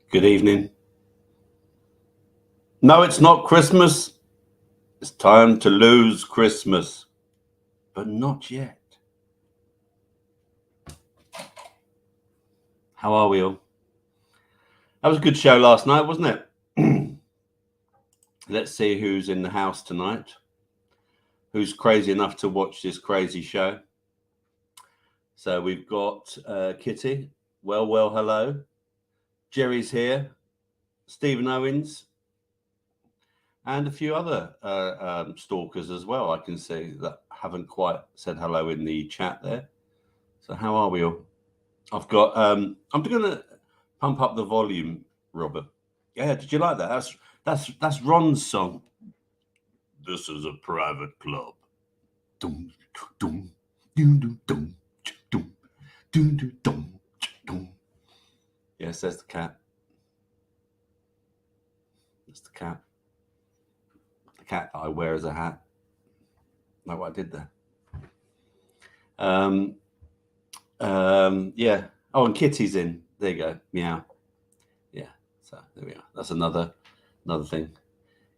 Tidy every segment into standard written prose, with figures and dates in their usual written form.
Good evening. No, it's not Christmas. It's time to lose Christmas, but not yet. How are we all? That was a good show last night, wasn't it? Let's see who's in the house tonight. Who's crazy enough to watch this crazy show? So we've got Kitty. Well, hello. Jerry's here. Stephen Owens. And a few other stalkers as well, I can see, that haven't quite said hello in the chat there. So how are we all? I've got, I'm going to pump up the volume, Robert. Yeah, did you like that? That's Ron's song. This is a private club. Dum, dum, dum, dum, dum, dum, dum, dum, dum. Yes, there's the cat. That's the cat. The cat that I wear as a hat. Like what I did there. Yeah. Oh, and Kitty's in. There you go. Meow. Yeah. So there we are. That's another thing.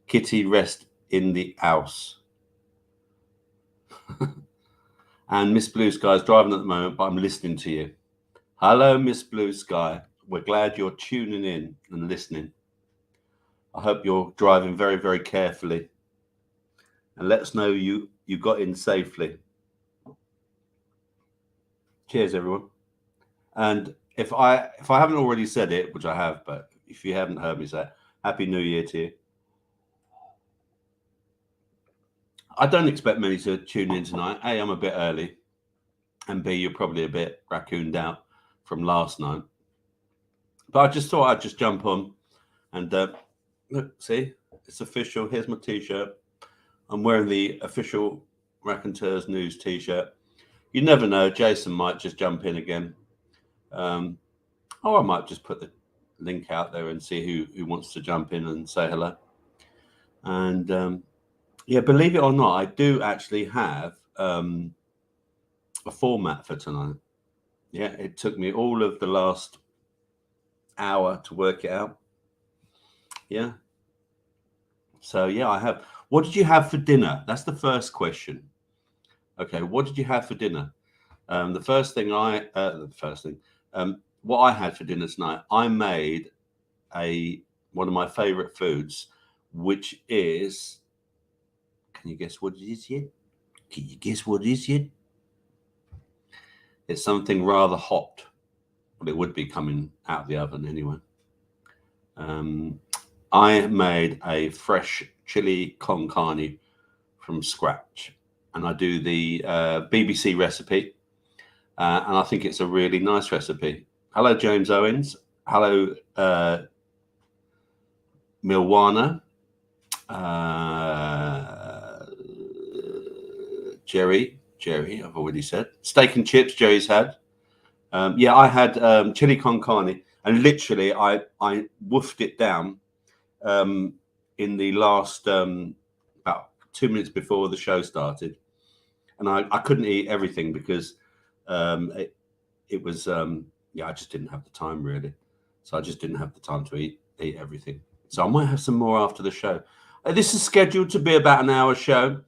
Kitty, rest in the house. And Miss Blue Sky is driving at the moment, but I'm listening to you. Hello, Miss Blue Sky. We're glad you're tuning in and listening. I hope you're driving very, very carefully. And let us know you got in safely. Cheers, everyone. And if I haven't already said it, which I have, but if you haven't heard me say it, Happy New Year to you. I don't expect many to tune in tonight. A, I'm a bit early. And B, you're probably a bit raccooned out from last night. But I just thought I'd just jump on and look, see, it's official. Here's my T-shirt. I'm wearing the official Raconteurs News T-shirt. You never know. Jason might just jump in again. Or I might just put the link out there and see who wants to jump in and say hello. And yeah, believe it or not, I do actually have a format for tonight. Yeah, it took me all of the last hour to work it out. Yeah. So yeah, I have. What did you have for dinner? That's the first question. Okay, what did you have for dinner? The first thing what I had for dinner tonight, I made one of my favorite foods, which is, can you guess what it is yet? Can you guess what it is yet? It's something rather hot, but it would be coming out of the oven anyway. I made a fresh chili con carne from scratch, and I do the BBC recipe, and I think it's a really nice recipe. Hello, James Owens. Hello, Milwana. Jerry, I've already said. Steak and chips, Jerry's had. Yeah, I had chili con carne, and literally I woofed it down in the last about 2 minutes before the show started, and I couldn't eat everything because it was I just didn't have the time really. So I just didn't have the time to eat everything. So I might have some more after the show. This is scheduled to be about an hour show,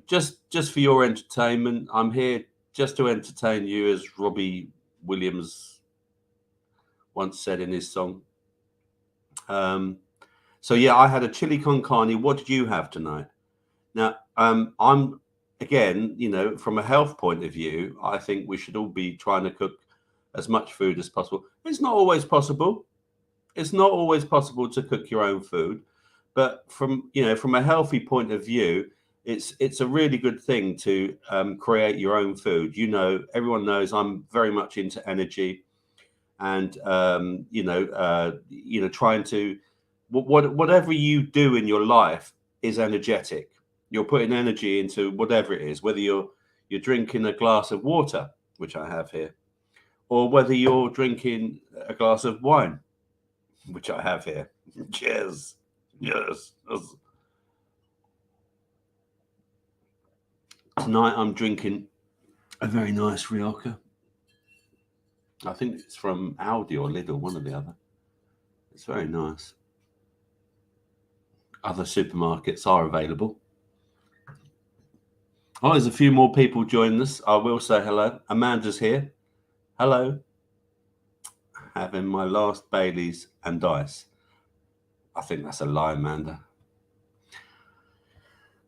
just for your entertainment. I'm here just to entertain you, as Robbie Williams once said in his song. So yeah, I had a chili con carne. What did you have tonight? Now, I'm again, from a health point of view, I think we should all be trying to cook as much food as possible. It's not always possible. It's not always possible to cook your own food, but from a healthy point of view, it's a really good thing to create your own food. Everyone knows I'm very much into energy, and trying to whatever you do in your life is energetic. You're putting energy into whatever it is, whether you're drinking a glass of water, which I have here, or whether you're drinking a glass of wine, which I have here. Cheers. Yes. Tonight I'm drinking a very nice Rioja. I think it's from Aldi or Lidl, one or the other. It's very nice. Other supermarkets are available. Oh, there's a few more people joining us. I will say hello. Amanda's here. Hello. Having my last Baileys and ice. I think that's a lie, Amanda.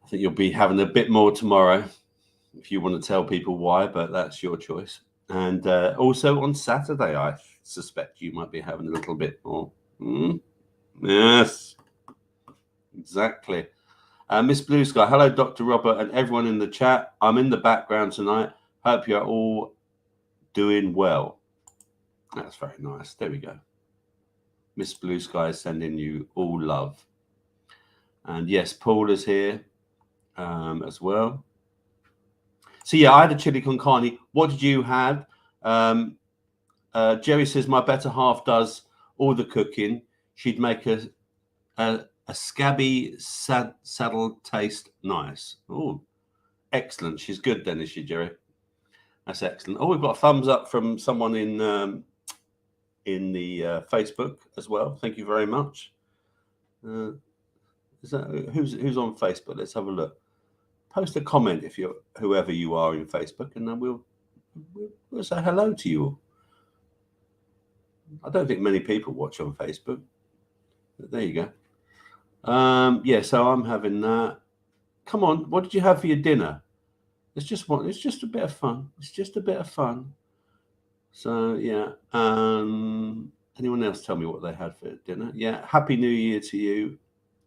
I think you'll be having a bit more tomorrow if you want to tell people why, but that's your choice. And also on Saturday, I suspect you might be having a little bit more. Yes, exactly. Miss Blue Sky, hello, Dr. Robert, and everyone in the chat. I'm in the background tonight. Hope you're all doing well. That's very nice. There we go. Miss Blue Sky is sending you all love. And yes, Paul is here as well. So yeah, I had a chili con carne. What did you have? Jerry says my better half does all the cooking. She'd make a scabby saddle taste nice. Oh, excellent. She's good then, is she, Jerry? That's excellent. Oh, we've got a thumbs up from someone in the Facebook as well. Thank you very much. Is that who's on Facebook? Let's have a look. Post a comment if you're whoever you are in Facebook, and then we'll say hello to you all. I don't think many people watch on Facebook, but there you go. Yeah, so I'm having that. Come on, what did you have for your dinner? It's just a bit of fun. It's just a bit of fun. So yeah. Anyone else tell me what they had for dinner? Yeah. Happy New Year to you,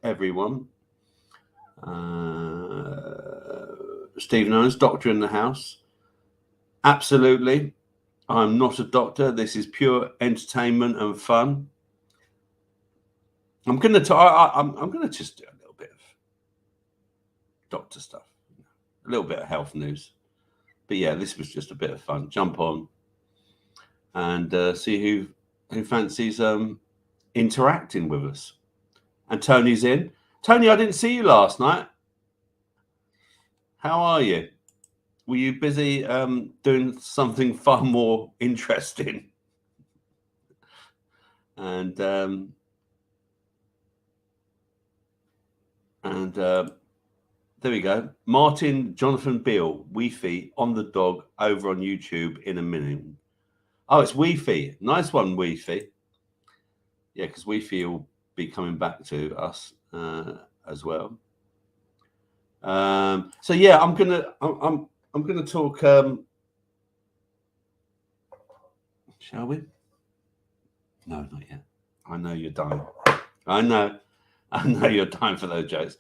everyone. Stephen Owens, doctor in the house. Absolutely. I'm not a doctor. This is pure entertainment and fun. I'm gonna just do a little bit of doctor stuff, a little bit of health news. But yeah, this was just a bit of fun. Jump on and see who fancies interacting with us. And Tony's in. Tony, I didn't see you last night. How are you? Were you busy doing something far more interesting? And there we go. Martin Jonathan Beale, Weefy on the dog over on YouTube in a minute. Oh, it's Weefy. Nice one, Weefy. Yeah, because Weefy will be coming back to us as well. So yeah, I'm gonna talk. Shall we? No, not yet. I know you're dying. I know you're dying for those jokes.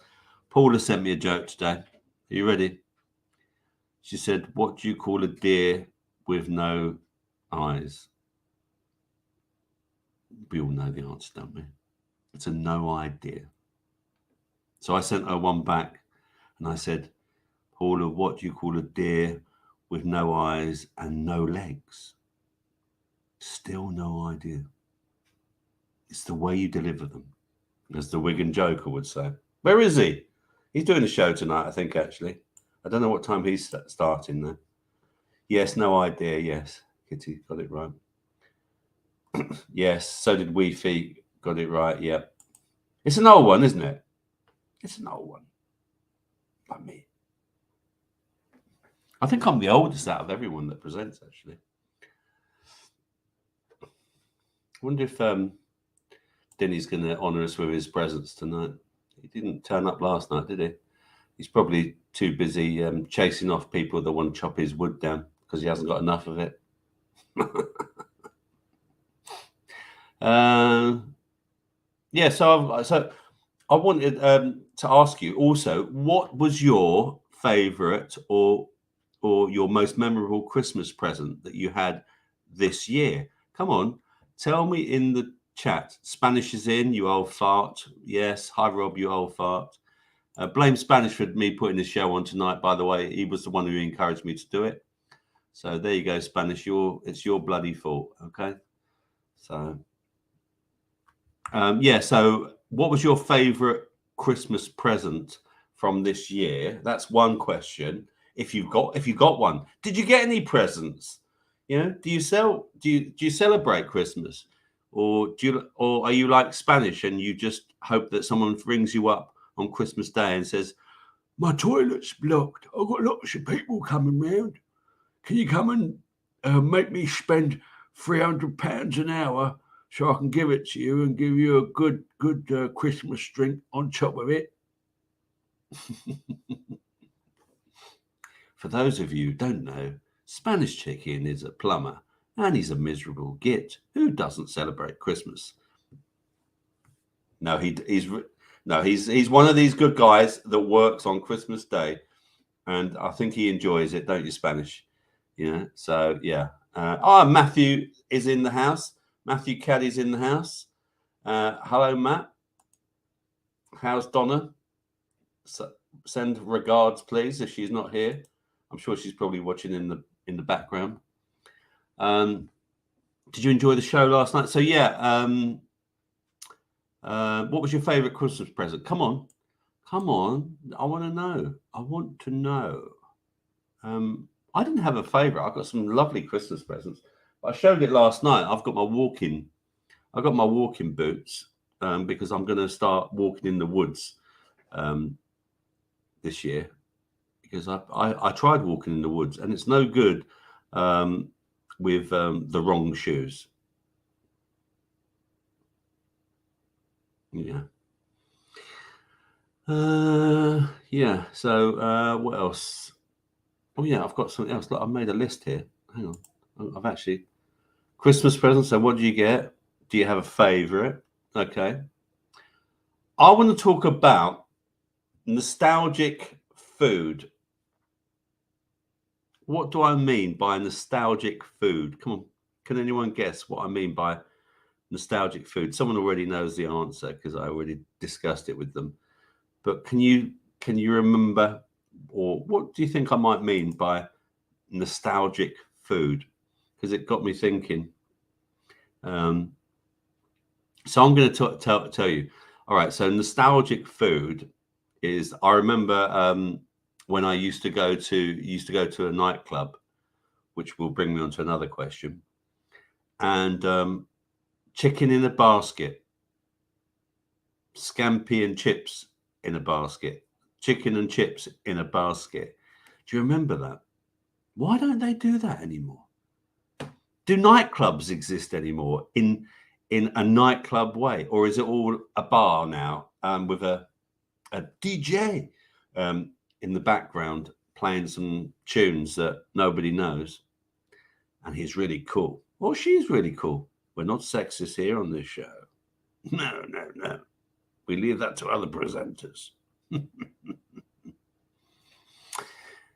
Paula sent me a joke today. Are you ready? She said, "What do you call a deer with no eyes?" We all know the answer, don't we? It's a no idea. So I sent her one back, and I said, "Paula, what do you call a deer with no eyes and no legs?" Still no idea. It's the way you deliver them, as the Wigan Joker would say. Where is he? He's doing a show tonight, I think, actually. I don't know what time he's starting there. Yes, no idea. Yes, Kitty got it right. Yes, so did Weefy. Got it right. Yep. It's an old one, isn't it? It's an old one. Like me. I think I'm the oldest out of everyone that presents, actually. I wonder if Denny's going to honour us with his presence tonight. He didn't turn up last night, did he? He's probably too busy chasing off people that want to chop his wood down because he hasn't got enough of it. Yeah, so I wanted to ask you also, what was your favourite or your most memorable Christmas present that you had this year? Come on, tell me in the chat. Spanish is in, you old fart. Yes, hi Rob, you old fart. Blame Spanish for me putting this show on tonight, by the way. He was the one who encouraged me to do it. So there you go, Spanish. It's your bloody fault, okay? So, yeah. So, what was your favourite Christmas present from this year? That's one question. If you got one, did you get any presents? You know, do you celebrate Christmas, or are you like Spanish and you just hope that someone rings you up on Christmas Day and says, "My toilet's blocked. I've got lots of people coming round. Can you come and make me spend £300 an hour so I can give it to you and give you a good Christmas drink on top of it?" For those of you who don't know, Spanish Chicken is a plumber and he's a miserable git who doesn't celebrate Christmas. No, he's one of these good guys that works on Christmas Day, and I think he enjoys it, don't you, Spanish? You know, so yeah. Matthew is in the house. Matthew Caddy's in the house. Hello, Matt. How's Donna? Send regards, please, if she's not here. I'm sure she's probably watching in the background. Did you enjoy the show last night? So yeah. What was your favourite Christmas present? Come on. I want to know. I didn't have a favourite. I got some lovely Christmas presents. I showed it last night. I've got my walking boots because I'm going to start walking in the woods this year, because I tried walking in the woods and it's no good with the wrong shoes. Yeah. Yeah. So what else? Oh yeah, I've got something else. Look, I've made a list here. Hang on. I've actually Christmas presents. So what do you get? Do you have a favorite? Okay. I want to talk about nostalgic food. What do I mean by nostalgic food? Come on. Can anyone guess what I mean by nostalgic food? Someone already knows the answer because I already discussed it with them. But can you remember, or what do you think I might mean by nostalgic food? Because it got me thinking. So I'm going to tell you. All right. So nostalgic food is, I remember when I used to go to a nightclub, which will bring me on to another question. And chicken in a basket, scampi and chips in a basket, chicken and chips in a basket. Do you remember that? Why don't they do that anymore? Do nightclubs exist anymore in a nightclub way, or is it all a bar now with a DJ in the background playing some tunes that nobody knows, and he's really cool, or she's really cool? We're not sexist here on this show. No. We leave that to other presenters.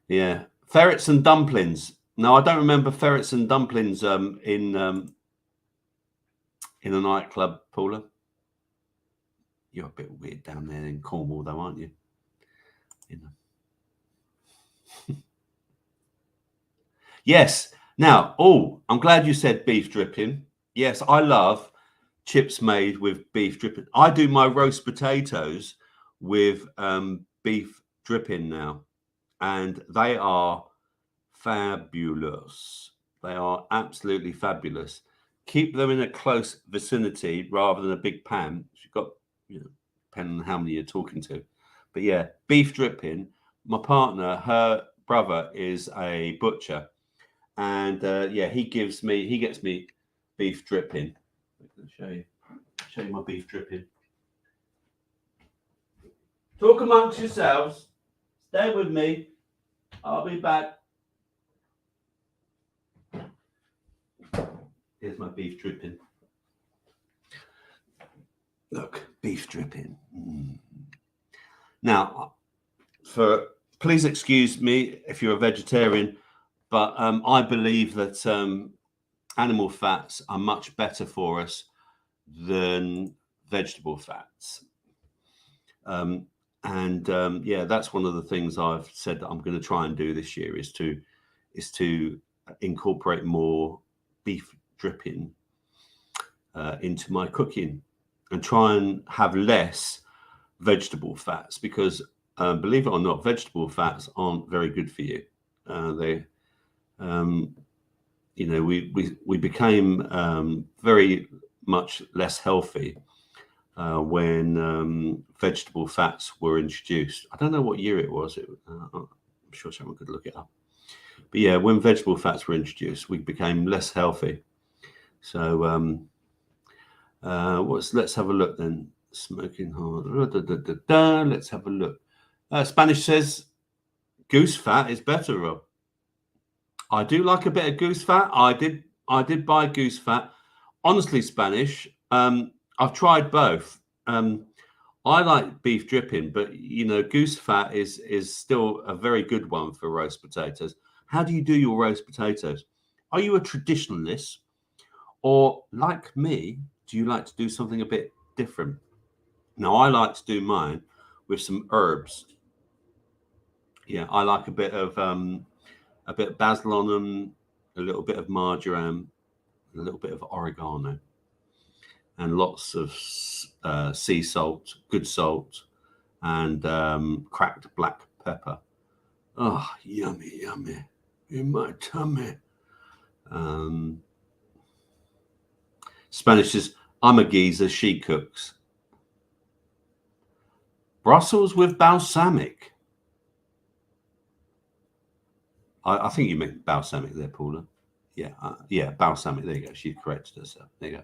Yeah. Ferrets and dumplings. No, I don't remember ferrets and dumplings in a nightclub, Paula. You're a bit weird down there in Cornwall, though, aren't you? Yes. Now, I'm glad you said beef dripping. Yes, I love chips made with beef dripping. I do my roast potatoes with beef dripping now, and they are fabulous. They are absolutely fabulous. Keep them in a close vicinity rather than a big pan. You've got, depending on how many you're talking to. But yeah, beef dripping. My partner, her brother is a butcher, and yeah, he gets me beef dripping. I'll show you my beef dripping. Talk amongst yourselves. Stay with me. I'll be back. Here's my beef dripping. Look, beef dripping. Now, please excuse me if you're a vegetarian, but I believe that animal fats are much better for us than vegetable fats. Yeah, that's one of the things I've said that I'm going to try and do this year is to incorporate more beef dripping into my cooking and try and have less vegetable fats, because believe it or not, vegetable fats aren't very good for you. We became very much less healthy when vegetable fats were introduced. I don't know what year it was. I'm sure someone could look it up. But yeah, when vegetable fats were introduced, we became less healthy. So let's have a look then. Smoking hard. Let's have a look. Spanish says goose fat is better, Rob. I do like a bit of goose fat. I did buy goose fat. Honestly, Spanish, I've tried both. I like beef dripping, but goose fat is still a very good one for roast potatoes. How do you do your roast potatoes? Are you a traditionalist, or like me, do you like to do something a bit different? Now, I like to do mine with some herbs. Yeah, I like a bit of basil on them, a little bit of marjoram, a little bit of oregano, and lots of sea salt, good salt, and cracked black pepper. Oh, yummy, yummy in my tummy. Spanish says, I'm a geezer, she cooks. Brussels with balsamic. I think you meant balsamic there, Paula. Yeah, balsamic. There you go. She corrected herself. There you go.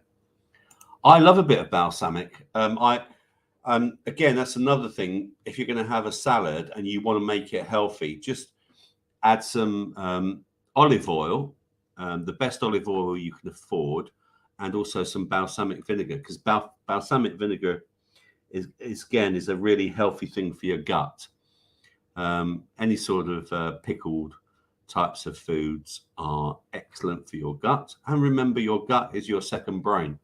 I love a bit of balsamic. Again, that's another thing. If you're going to have a salad and you want to make it healthy, just add some olive oil, the best olive oil you can afford, and also some balsamic vinegar, because balsamic vinegar is a really healthy thing for your gut. Any sort of pickled types of foods are excellent for your gut. And remember, your gut is your second brain.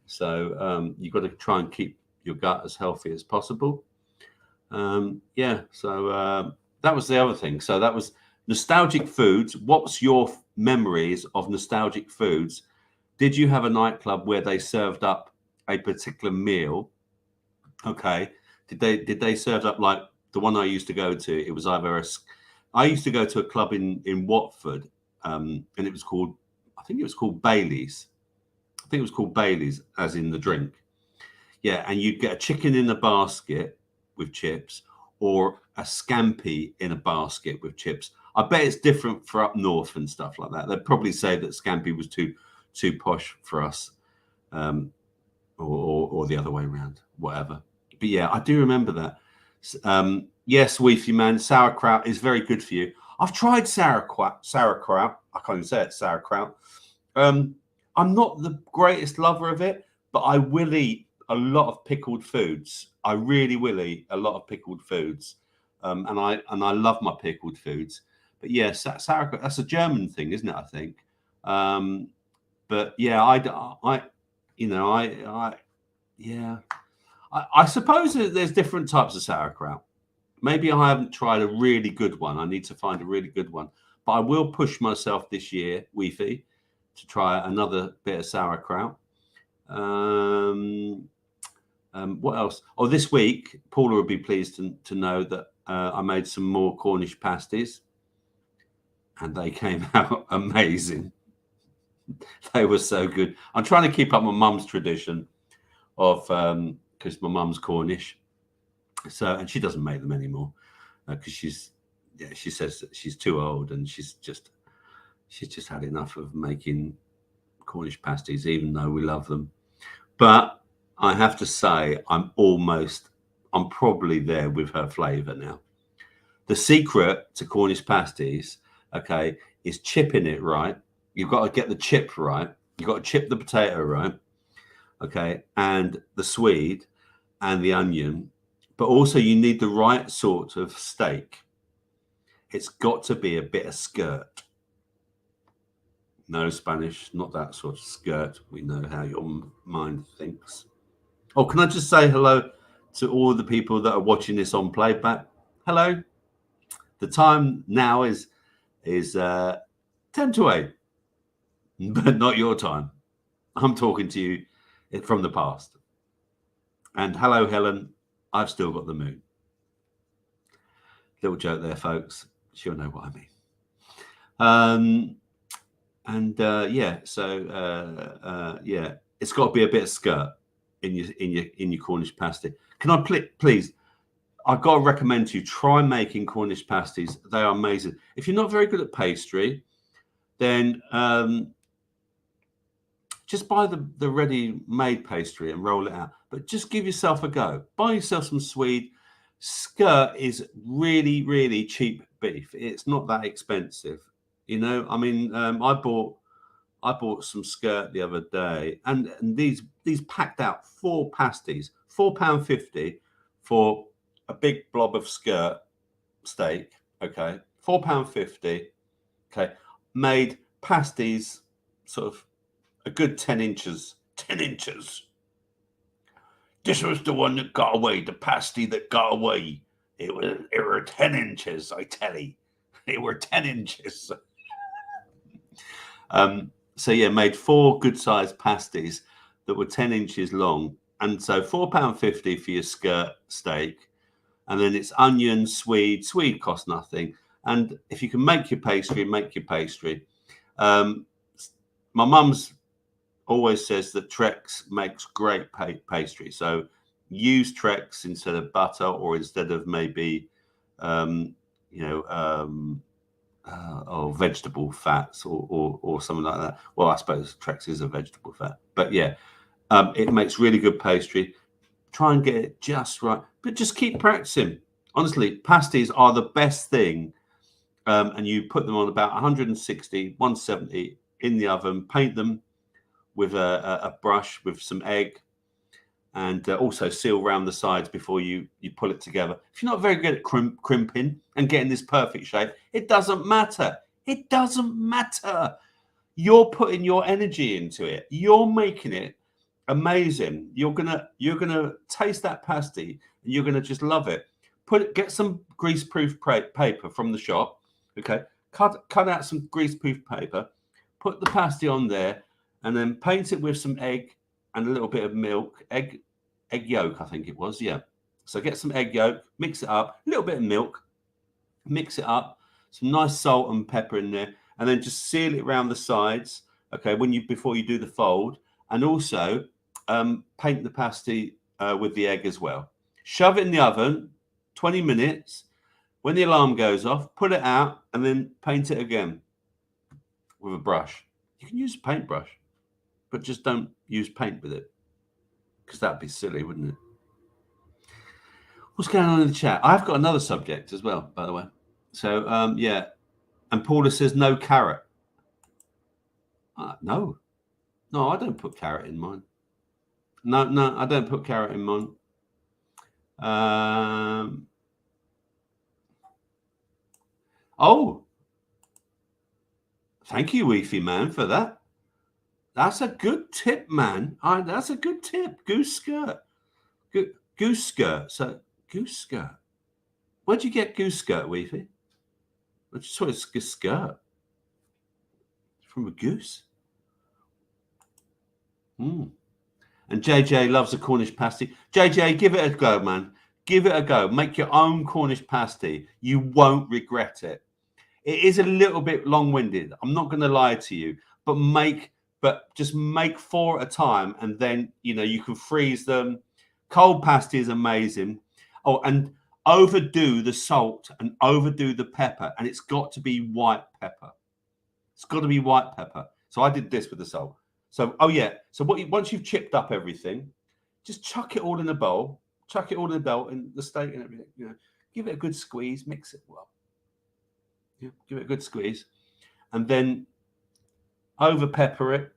So you've got to try and keep your gut as healthy as possible. So that was the other thing. So that was nostalgic foods. What's your memories of nostalgic foods? Did you have a nightclub where they served up a particular meal? Okay. Did they serve up like the one I used to go to? It was either I used to go to a club in Watford, and it was called, I think it was called Bailey's. I think it was called Bailey's, as in the drink. Yeah, and you'd get a chicken in a basket with chips, or a scampi in a basket with chips. I bet it's different for up north and stuff like that. They'd probably say that scampi was too posh for us, or the other way around, whatever. But yeah, I do remember that. Yes, Weefy man, sauerkraut is very good for you. I've tried sauerkraut. I can't even say it, sauerkraut. I'm not the greatest lover of it, but I will eat a lot of pickled foods. I really will eat a lot of pickled foods, and I love my pickled foods. But yeah, sauerkraut, that's a German thing, isn't it? I think. But yeah, I suppose that there's different types of sauerkraut. Maybe I haven't tried a really good one. I need to find a really good one. But I will push myself this year, Weefy, to try another bit of sauerkraut. What else? Oh, this week, Paula will be pleased to know that I made some more Cornish pasties, and they came out amazing. They were so good. I'm trying to keep up my mum's tradition of because my mum's Cornish, so and she doesn't make them anymore because she says that she's too old and she's just had enough of making Cornish pasties, even though we love them. But I have to say, I'm probably there with her flavour now. The secret to Cornish pasties, okay, is chipping it right. You've got to get the chip right. You've got to chip the potato right, okay, and the swede and the onion. But also you need the right sort of steak. It's got to be a bit of skirt. No Spanish, not that sort of skirt. We know how your mind thinks. Oh, can I just say hello to all the people that are watching this on playback? Hello. The time now is 10 to 8, but not your time. I'm talking to you from the past. And hello, Helen. I've still got the moon. Little joke there, folks. She'll know what I mean. Yeah, so yeah, it's got to be a bit of skirt in your Cornish pasty. Can I please? I've got to recommend to you, try making Cornish pasties. They are amazing. If you're not very good at pastry, then just buy the ready-made pastry and roll it out. But just give yourself a go. Buy yourself some swede. Skirt is really, really cheap beef. It's not that expensive. You know, I mean, I bought some skirt the other day, and these packed out 4 pasties, £4.50 for a big blob of skirt steak. Okay, £4.50. Okay, made pasties sort of a good 10 inches. 10 inches. This was the one that got away, the pasty that got away. It were 10 inches, I tell you. It were 10 inches. So yeah, made 4 good-sized pasties that were 10 inches long. And so £4.50 for your skirt steak. And then it's onion, swede. Swede costs nothing. And if you can make your pastry, make your pastry. My mum's always says that Trex makes great pastry. So use Trex instead of butter or instead of maybe, or vegetable fats or something like that. Well, I suppose Trex is a vegetable fat. But yeah, it makes really good pastry. Try and get it just right. But just keep practicing. Honestly, pasties are the best thing. And you put them on about 160, 170 in the oven, paint them with a brush with some egg, and also seal around the sides before you pull it together. If you're not very good at crimping and getting this perfect shape, it doesn't matter. It doesn't matter. You're putting your energy into it. You're making it amazing. You're gonna taste that pasty and you're gonna just love it. Get some greaseproof paper from the shop. Okay, cut out some greaseproof paper. Put the pasty on there, and then paint it with some egg and a little bit of milk. Egg yolk, I think it was. Yeah. So get some egg yolk, mix it up, a little bit of milk, mix it up, some nice salt and pepper in there, and then just seal it around the sides. Okay, before you do the fold, and also paint the pasty with the egg as well. Shove it in the oven, 20 minutes. When the alarm goes off, put it out and then paint it again with a brush. You can use a paintbrush, but just don't use paint with it because that'd be silly, wouldn't it? What's going on in the chat? I've got another subject as well, by the way. So, yeah. And Paula says no carrot. No, I don't put carrot in mine. No, I don't put carrot in mine. Oh, thank you, Weefy man, for that. That's a good tip, man. That's a good tip. Goose skirt. Goose skirt. So, goose skirt. Where'd you get goose skirt, Weefy? I just saw it's a skirt. From a goose. And JJ loves a Cornish pasty. JJ, give it a go, man. Give it a go. Make your own Cornish pasty. You won't regret it. It is a little bit long-winded. I'm not going to lie to you, but just make 4 at a time, and then you can freeze them. Cold pasty is amazing. Oh, and overdo the salt and overdo the pepper, and it's got to be white pepper. It's got to be white pepper. So I did this with the salt. So once you've chipped up everything, just chuck it all in a bowl. Chuck it all in the bowl and the steak and everything. Give it a good squeeze. Mix it well. Give it a good squeeze, and then over pepper it.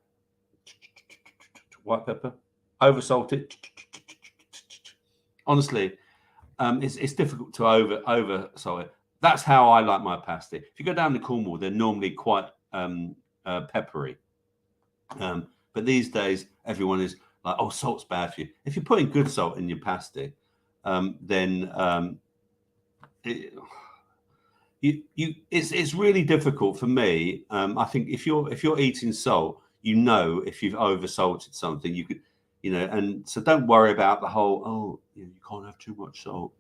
White pepper. Over salt it. Honestly, it's difficult to over salt it. That's how I like my pasty. If you go down to Cornwall, they're normally quite peppery. But these days, everyone is like, "Oh, salt's bad for you." If you're putting good salt in your pasty, then it's really difficult for me. I think if you're eating salt, if you've oversalted something, you could, and so don't worry about the whole, you can't have too much salt.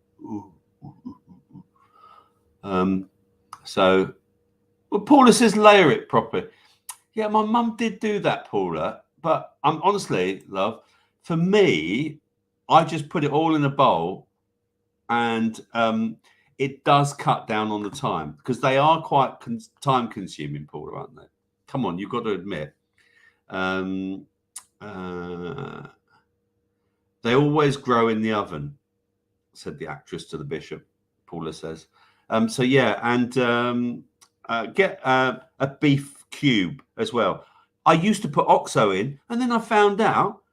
So, well, Paula says layer it properly. Yeah, my mum did do that, Paula. But I'm honestly, love, for me, I just put it all in a bowl, and it does cut down on the time, because they are quite time consuming, Paula, aren't they? Come on, you've got to admit. They always grow in the oven, said the actress to the bishop, Paula says. So yeah, and get a beef cube as well. I used to put OXO in, and then I found out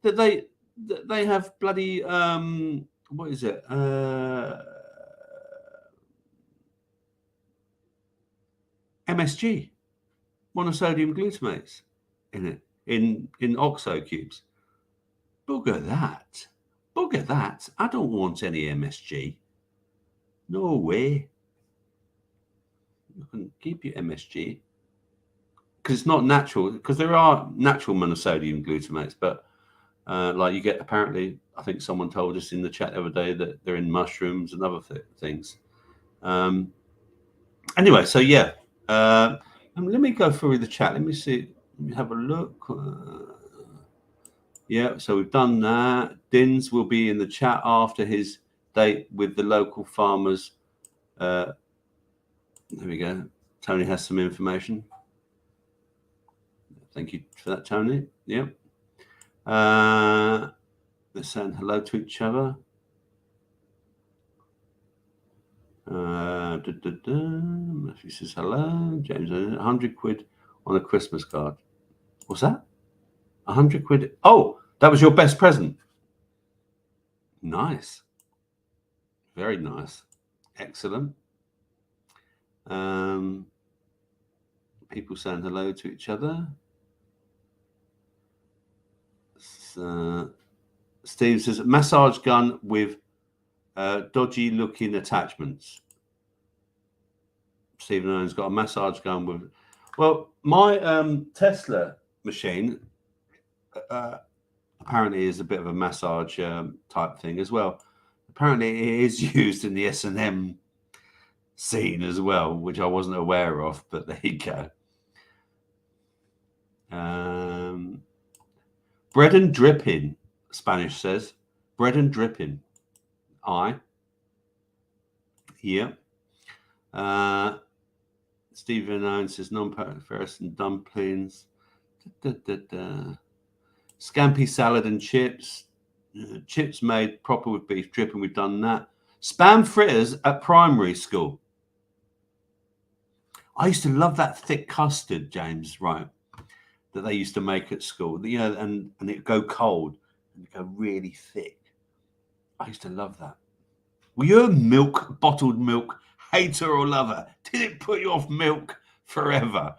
that they have bloody what is it? MSG, monosodium glutamates, in it, in OXO cubes. Bugger that. I don't want any MSG. No way. You can keep your MSG, because it's not natural, because there are natural monosodium glutamates, but like you get, apparently, I think someone told us in the chat the other day that they're in mushrooms and other things. Anyway, so yeah, let me go through the chat. Let me see. Let me have a look. Yeah, so we've done that. Dins will be in the chat after his date with the local farmers. There we go. Tony has some information. Thank you for that, Tony. Yep. They're saying hello to each other. Matthew says hello. James, 100 quid on a Christmas card. What's that? 100 quid. Oh, that was your best present. Nice. Very nice. Excellent. People saying hello to each other. Steve says massage gun with dodgy looking attachments. Stephen Owen's got a massage gun with, well, my Tesla machine apparently is a bit of a massage type thing as well. Apparently it is used in the S&M scene as well, which I wasn't aware of, but there you go. Bread and dripping, Spanish says. Bread and dripping. Yeah. Stephen Owen says non-ferrous and dumplings. Scampi salad and chips. Chips made proper with beef dripping. We've done that. Spam fritters at primary school. I used to love that thick custard, James, right, that they used to make at school. And it'd go cold and it'd go really thick. I used to love that. Were you a bottled milk hater or lover? Did it put you off milk forever?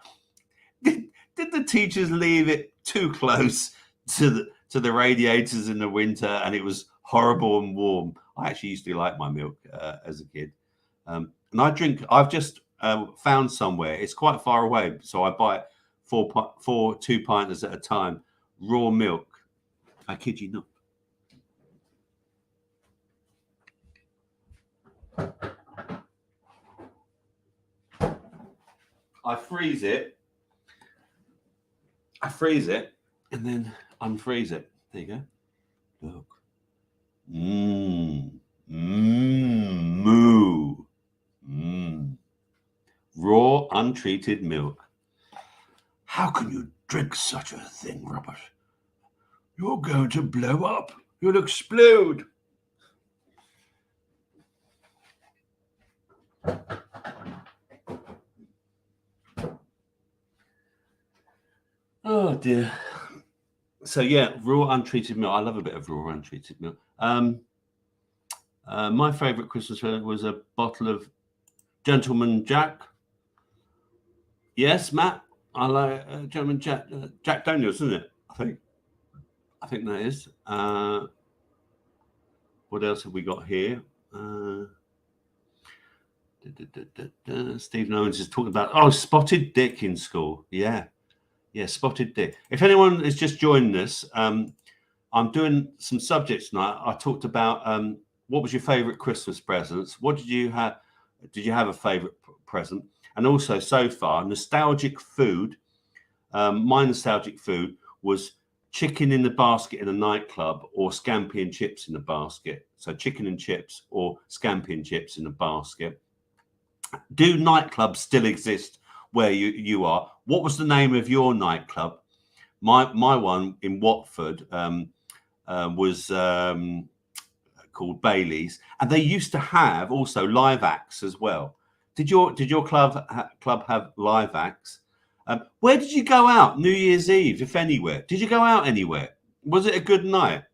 Did the teachers leave it too close to the radiators in the winter and it was horrible and warm? I actually used to like my milk as a kid. And I've just found somewhere. It's quite far away, so I buy 4 2-pinters at a time, raw milk. I kid you not. I freeze it, and then unfreeze it. There you go. Look. Moo. Raw, untreated milk. How can you drink such a thing, Robert? You're going to blow up. You'll explode. Oh dear. So yeah, raw untreated milk. I love a bit of raw untreated milk. My favourite Christmas present was a bottle of Gentleman Jack. Yes, Matt. I like Gentleman Jack. Jack Daniels, isn't it? I think that is. What else have we got here? Stephen Owens is talking about spotted dick in school. Yeah, spotted dick. If anyone is just joining us, I'm doing some subjects tonight. I talked about what was your favourite Christmas presents? What did you have? Did you have a favourite present? And also, so far, nostalgic food. My nostalgic food was chicken in the basket in a nightclub or scampi and chips in the basket. So chicken and chips or scampi and chips in a basket. Do nightclubs still exist where you are? What was the name of your nightclub? My one in Watford was called Bailey's, and they used to have also live acts as well. Did your club have live acts? Where did you go out New Year's Eve, if anywhere? Did you go out anywhere? Was it a good night?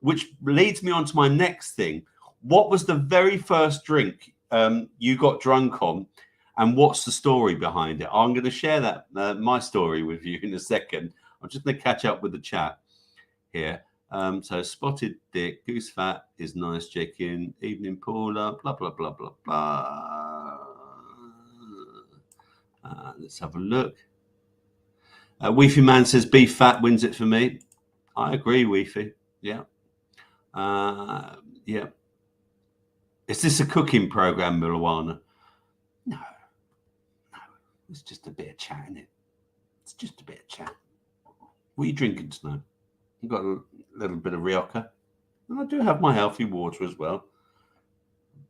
Which leads me on to my next thing. What was the very first drink you got drunk on, and what's the story behind it? I'm going to share that my story with you in a second. I'm just going to catch up with the chat here. So spotted dick, goose fat is nice chicken, evening Paula, blah, blah, blah, blah, blah. Let's have a look. Weefy Man says beef fat wins it for me. I agree, Weefy. Yeah. Yeah. Is this a cooking program, Milwana? No. It's just a bit of chat, isn't it? It's just a bit of chat. What are you drinking tonight? I've got a little bit of Rioja. And I do have my healthy water as well.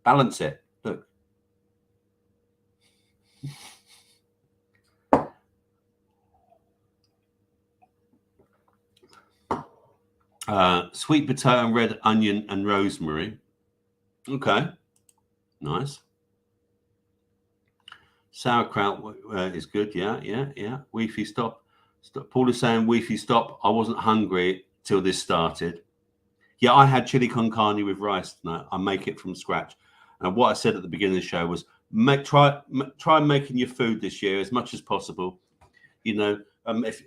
Balance it. Look. Sweet potato and red onion and rosemary. Okay. Nice. Sauerkraut is good. Yeah. Weefy, stop. Paul is saying, Weefy, stop. I wasn't hungry till this started. Yeah, I had chili con carne with rice tonight. I make it from scratch. And what I said at the beginning of the show was try making your food this year as much as possible. You know, if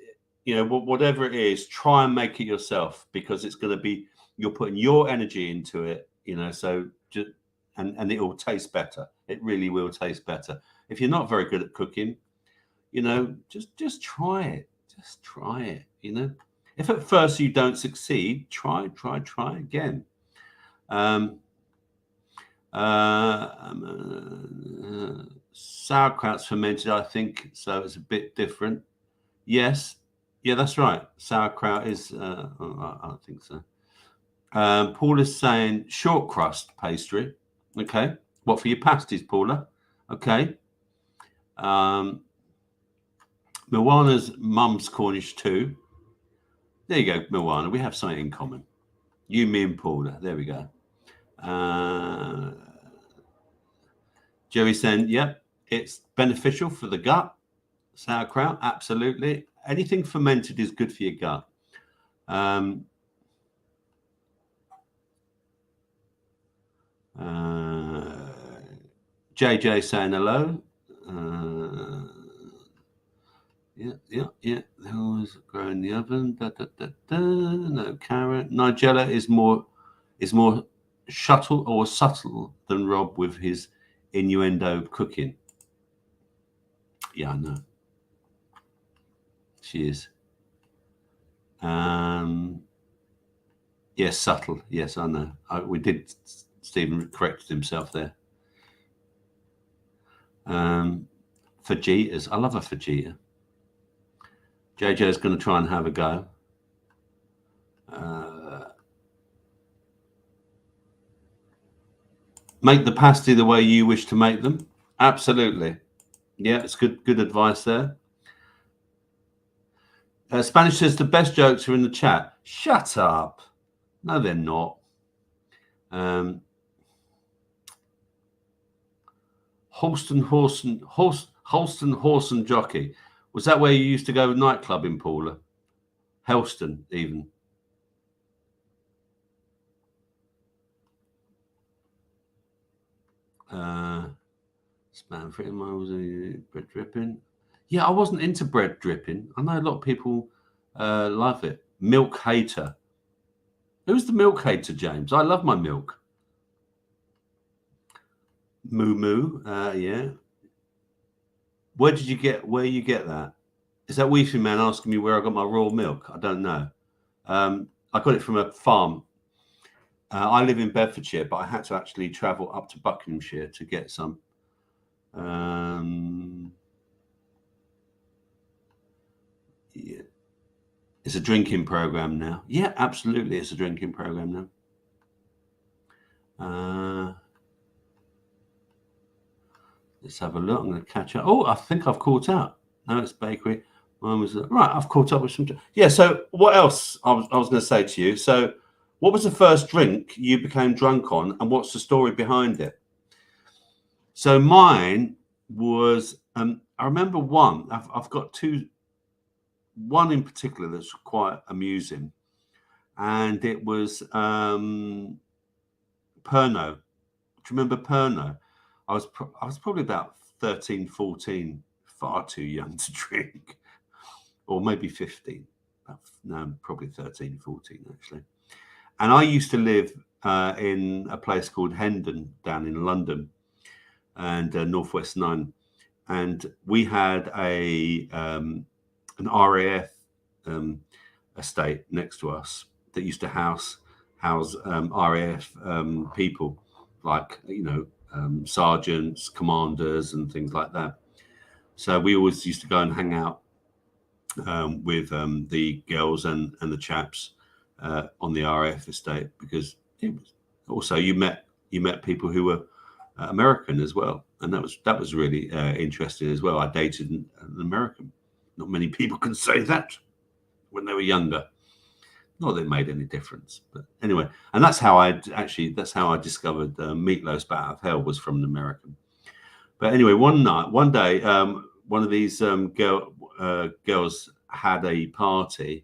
you know whatever it is, try and make it yourself, because it's going to be, you're putting your energy into it. You know, so just and it will taste better. It really will taste better. If you're not very good at cooking, you know, just try it. Just try it. You know. If at first you don't succeed, try again. Sauerkraut's fermented, I think, so it's a bit different. Yes, yeah, that's right. Sauerkraut is. I don't think so. Paul is saying short crust pastry. Okay, what for your pasties, Paula? Okay. Milwana's mum's Cornish too. There you go, Milwana. We have something in common. You, me, and Paula. There we go. Jerry saying, yep, it's beneficial for the gut. Sauerkraut, absolutely. Anything fermented is good for your gut. JJ saying hello. Yeah. Who's growing the oven? No carrot. Nigella is more subtle than Rob with his innuendo cooking. Yeah, I know. She is. Yes, subtle. Yes, I know. We did. Stephen corrected himself there. Fajitas. I love a fajita. JJ's going to try and have a go. Make the pasty the way you wish to make them. Absolutely. Yeah, it's good advice there. Spanish says the best jokes are in the chat. Shut up. No, they're not. Holston Horse and Jockey. Was that where you used to go nightclub in Paula? Helston, even. Spam for mine was a bread dripping. Yeah, I wasn't into bread dripping. I know a lot of people love it. Milk hater. Who's the milk hater, James? I love my milk. Moo moo. Yeah. Where you get that? Is that Weefy Man asking me where I got my raw milk? I don't know. I got it from a farm. I live in Bedfordshire, but I had to actually travel up to Buckinghamshire to get some. Yeah. It's a drinking program now. Yeah, absolutely. It's a drinking program now. Let's have a look. I'm going to catch up. Oh, I think I've caught up. No, it's bakery. Mine was right. I've caught up with some. Yeah. So what else I was going to say to you? So what was the first drink you became drunk on, and what's the story behind it? So mine was. I remember one. I've got two. One in particular that's quite amusing, and it was Pernod. Do you remember Pernod? I was probably about 13, 14, far too young to drink, or maybe 15. No, probably 13, 14 actually. And I used to live in a place called Hendon down in London, and Northwest 9, and we had an RAF estate next to us that used to house RAF people, like sergeants, commanders, and things like that. So we always used to go and hang out with the girls and the chaps on the RAF estate, because it was also you met people who were American as well, and that was really interesting as well. I dated an American. Not many people can say that when they were younger. Not that it made any difference, but anyway. And that's how I discovered Meatloaf's Bat Out of Hell was from an American. But anyway, one day, one of these girls had a party,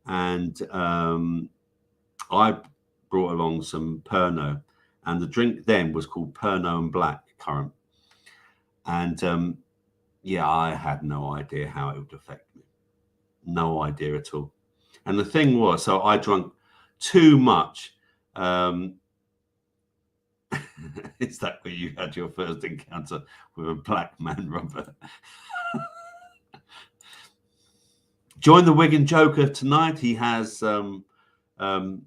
and I brought along some Pernod, and the drink then was called Pernod and Black Currant. And yeah, I had no idea how it would affect me. No idea at all. And the thing was, so I drank too much. Is that where you had your first encounter with a black man, Robert? Join the Wigan Joker tonight. He has someone on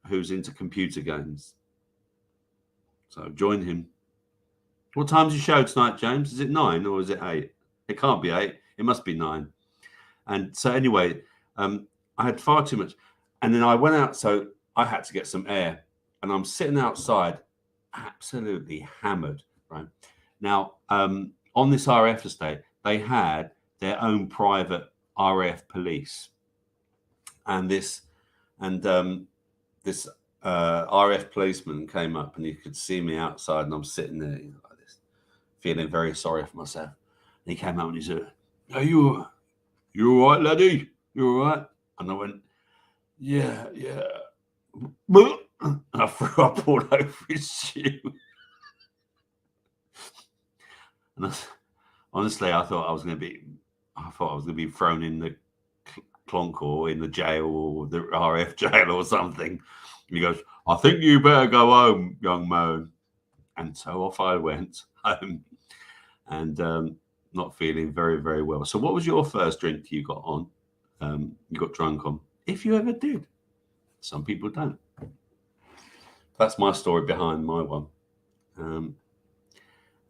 who's into computer games. So join him. What time's your show tonight, James? Is it 9 or is it 8? It can't be 8. It must be 9. And so anyway, I had far too much. And then I went out, so I had to get some air. And I'm sitting outside, absolutely hammered, right? Now, on this RAF estate, they had their own private RAF police. And this RAF policeman came up, and he could see me outside, and I'm sitting there like this, feeling very sorry for myself. And he came up and he said, "Are you all right, laddie? You all right?" And I went, yeah. And I threw up all over his shoe. And honestly, I thought I was going to be thrown in the clonk or in the jail or the RAF jail or something. And he goes, "I think you better go home, young man." And so off I went home, and not feeling very, very well. So what was your first drink you got on? you got drunk on. If you ever did. Some people don't. That's my story behind my one.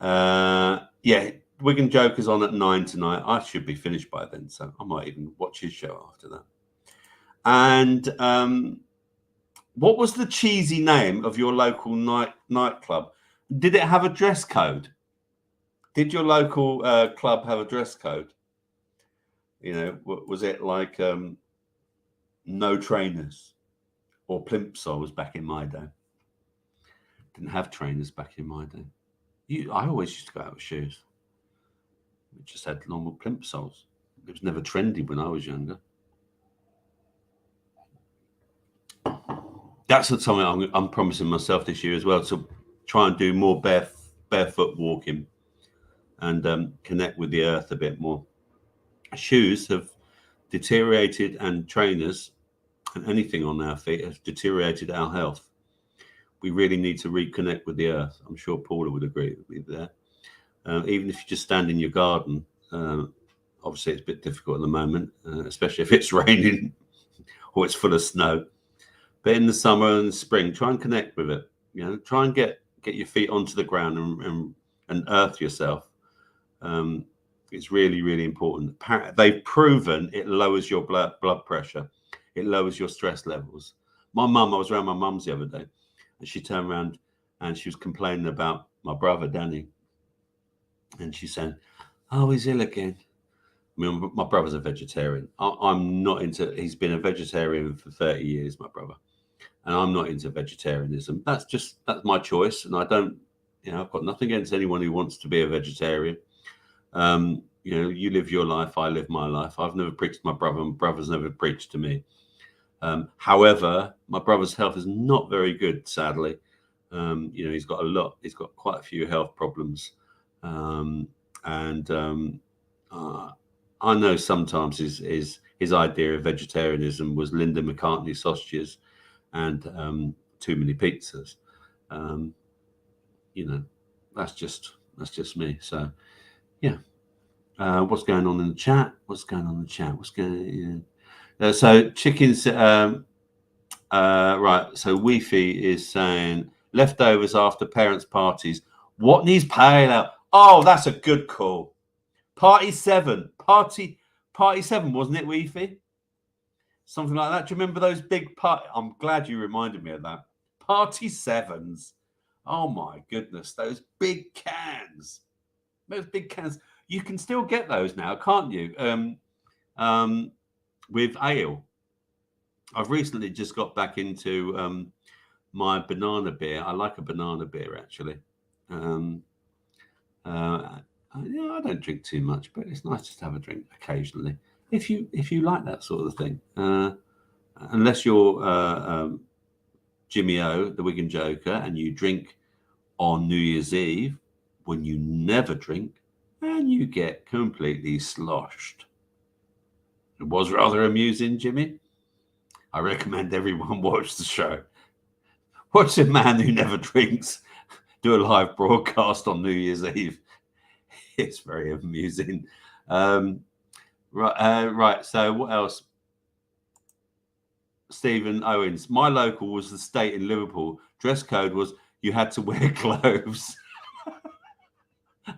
Yeah, Wigan Joker's on at 9 tonight. I should be finished by then, so I might even watch his show after that. And what was the cheesy name of your local nightclub? Did it have a dress code? Did your local club have a dress code? You know, was it like no trainers or plimsolls back in my day? Didn't have trainers back in my day. I always used to go out with shoes. We just had normal plimsolls. It was never trendy when I was younger. That's something I'm promising myself this year as well, to try and do more barefoot walking and connect with the earth a bit more. Shoes have deteriorated, and trainers and anything on our feet has deteriorated our health. We really need to reconnect with the earth. I'm sure Paula would agree with me there. Even if you just stand in your garden, obviously it's a bit difficult at the moment, especially if it's raining or it's full of snow. But in the summer and the spring, try and connect with it. You know, try and get your feet onto the ground and earth yourself. It's really, really important. They've proven it lowers your blood pressure. It lowers your stress levels. I was around my mum's the other day, and she turned around and she was complaining about my brother, Danny. And she said, "Oh, he's ill again." I mean, my brother's a vegetarian. I'm not into, he's been a vegetarian for 30 years, my brother. And I'm not into vegetarianism. That's my choice. And I don't, I've got nothing against anyone who wants to be a vegetarian. You live your life, I live my life. I've never preached to my brother, and brother's never preached to me. However, my brother's health is not very good, sadly. He's got quite a few health problems. I know sometimes his idea of vegetarianism was Linda McCartney sausages and too many pizzas. That's just me. So yeah. What's going on in the chat? So chickens. Right. So Wi-Fi is saying leftovers after parents' parties. What needs paying out? Oh, that's a good call. Party 7, wasn't it, Wi-Fi? Something like that. Do you remember those big I'm glad you reminded me of that. Party 7s. Oh my goodness, those big cans. You can still get those now, can't you? With ale. I've recently just got back into my banana beer. I like a banana beer, actually. I don't drink too much, but it's nice just to have a drink occasionally. If you like that sort of thing, unless you're Jimmy O, the Wigan Joker, and you drink on New Year's Eve when you never drink, and you get completely sloshed. It was rather amusing, Jimmy. I recommend everyone watch the show. Watch a man who never drinks do a live broadcast on New Year's Eve. It's very amusing. Right. So what else? Stephen Owens. My local was the State in Liverpool. Dress code was you had to wear gloves.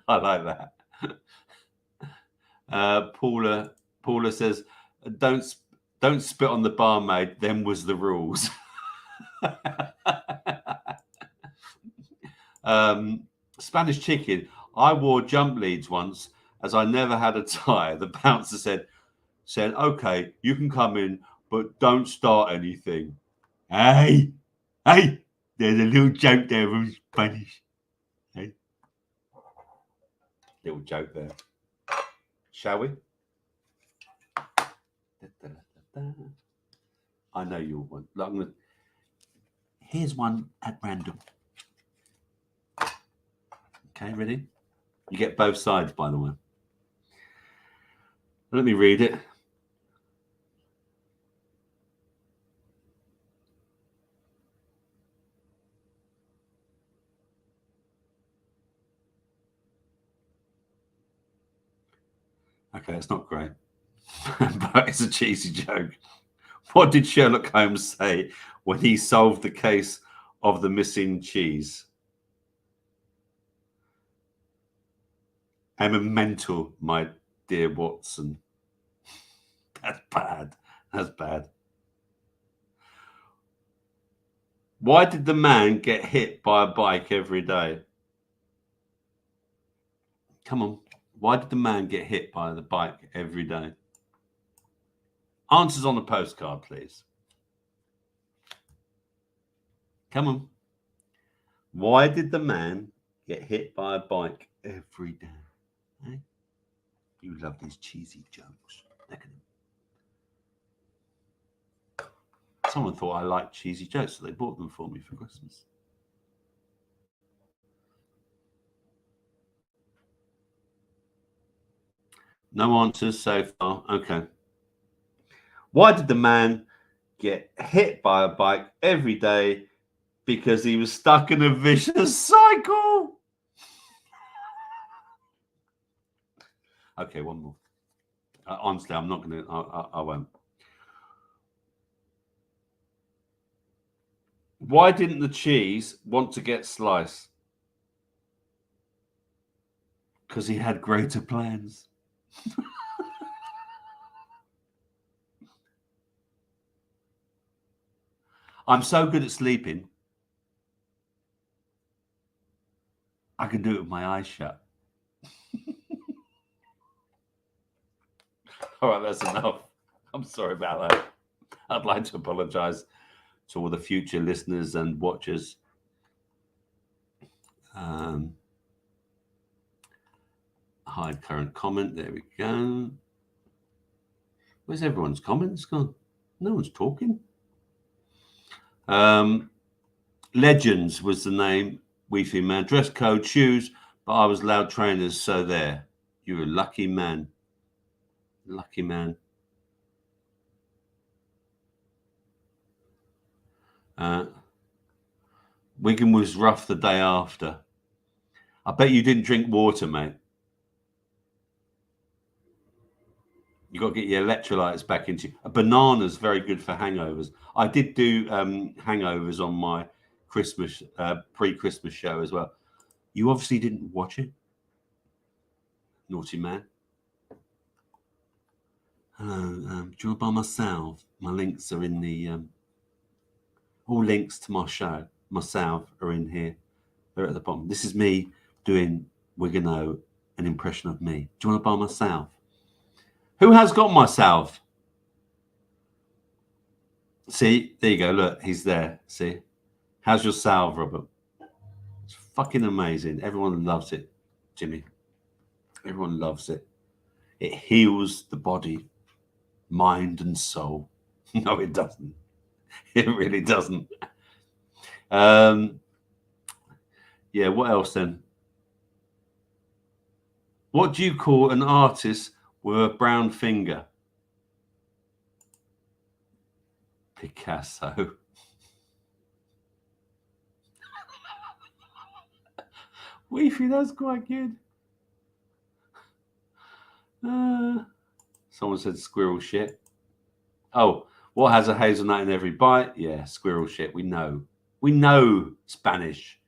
I like that. Paula says, don't spit on the barmaid. Them was the rules. Spanish chicken. I wore jump leads once as I never had a tie. The bouncer said, "Okay, you can come in, but don't start anything." Hey, there's a little joke there from Spanish. Hey, little joke there. Shall we? I know you'll want. Here's one at random. Okay, ready? You get both sides, by the way. Let me read it. Okay, it's not great. But it's a cheesy joke. What did Sherlock Holmes say when he solved the case of the missing cheese? I'm a mental, my dear Watson. That's bad. That's bad. Why did the man get hit by a bike every day? Come on. Why did the man get hit by the bike every day? Answers on the postcard, please. Come on. Why did the man get hit by a bike every day? Eh? You love these cheesy jokes. Look at them. Someone thought I liked cheesy jokes, so they bought them for me for Christmas. No answers so far. Okay. Why did the man get hit by a bike every day? Because he was stuck in a vicious cycle. Okay, one more. Honestly, I'm not going to, I won't. Why didn't the cheese want to get sliced? Because he had greater plans. I'm so good at sleeping. I can do it with my eyes shut. All right, that's enough. I'm sorry about that. I'd like to apologize to all the future listeners and watchers. Hide current comment. There we go. Where's everyone's comments gone? No one's talking. Legends was the name. Weefy man. Dress code, shoes, but I was allowed trainers, so there. You're a lucky man. Lucky man. Wigan was rough the day after. I bet you didn't drink water, mate. You got to get your electrolytes back into you. A banana's very good for hangovers. I did do hangovers on my Christmas pre-Christmas show as well. You obviously didn't watch it. Naughty man. Hello, do you want to buy myself? My links are in the all links to my show, myself, are in here. They're at the bottom. This is me doing Wigano, an impression of me. Do you want to buy myself? Who has got myself? See, there you go. Look, he's there. See, how's your salve, Robert? It's fucking amazing. Everyone loves it, Jimmy. Everyone loves it. It heals the body, mind, and soul. No, it doesn't. It really doesn't. Yeah, what else then? What do you call an artist with a brown finger? Picasso. Weefy, that's quite good. Someone said squirrel shit. Oh, what has a hazelnut in every bite? Yeah, squirrel shit. We know. We know Spanish.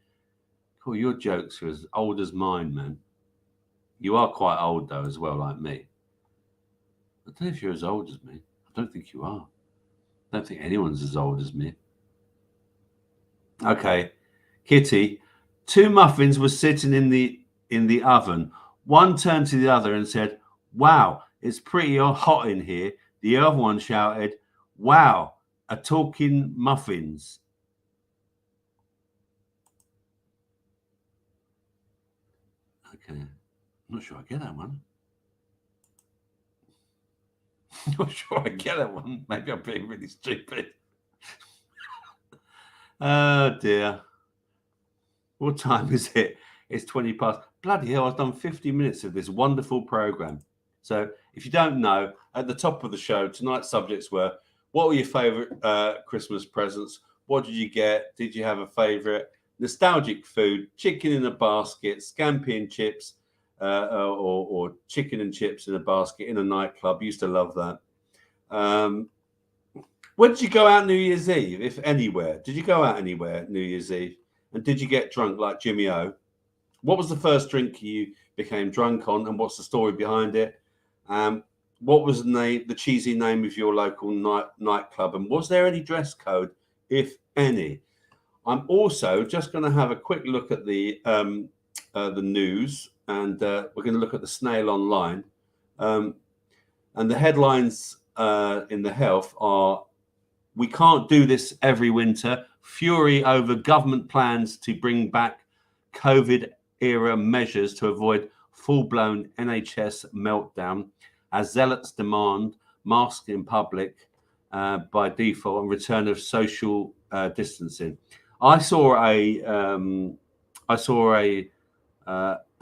Cool, your jokes are as old as mine, man. You are quite old, though, as well, like me. I don't know if you're as old as me. I don't think you are. I don't think anyone's as old as me. Okay, Kitty. 2 muffins were sitting in the oven. One turned to the other and said, "Wow, it's pretty hot in here." The other one shouted, "Wow, a talking muffins." Okay, I'm not sure I get that one. I'm not sure I get that one. Maybe I'm being really stupid. Oh dear. What time is it? It's 20 past. Bloody hell, I've done 50 minutes of this wonderful program. So if you don't know, at the top of the show, tonight's subjects were, what were your favorite Christmas presents? What did you get? Did you have a favorite? Nostalgic food, chicken in a basket, scampi and chips, or chicken and chips in a basket in a nightclub. Used to love that. Where did you go out New Year's Eve, if anywhere? Did you go out anywhere New Year's Eve? And did you get drunk like Jimmy O? What was the first drink you became drunk on, and what's the story behind it? What was the cheesy name of your local nightclub, and was there any dress code, if any? I'm also just going to have a quick look at the news, and we're going to look at the Snail Online, and the headlines in the Health are: we can't do this every winter. Fury over government plans to bring back COVID-era measures to avoid full-blown NHS meltdown, as zealots demand masks in public by default and return of social distancing. I saw a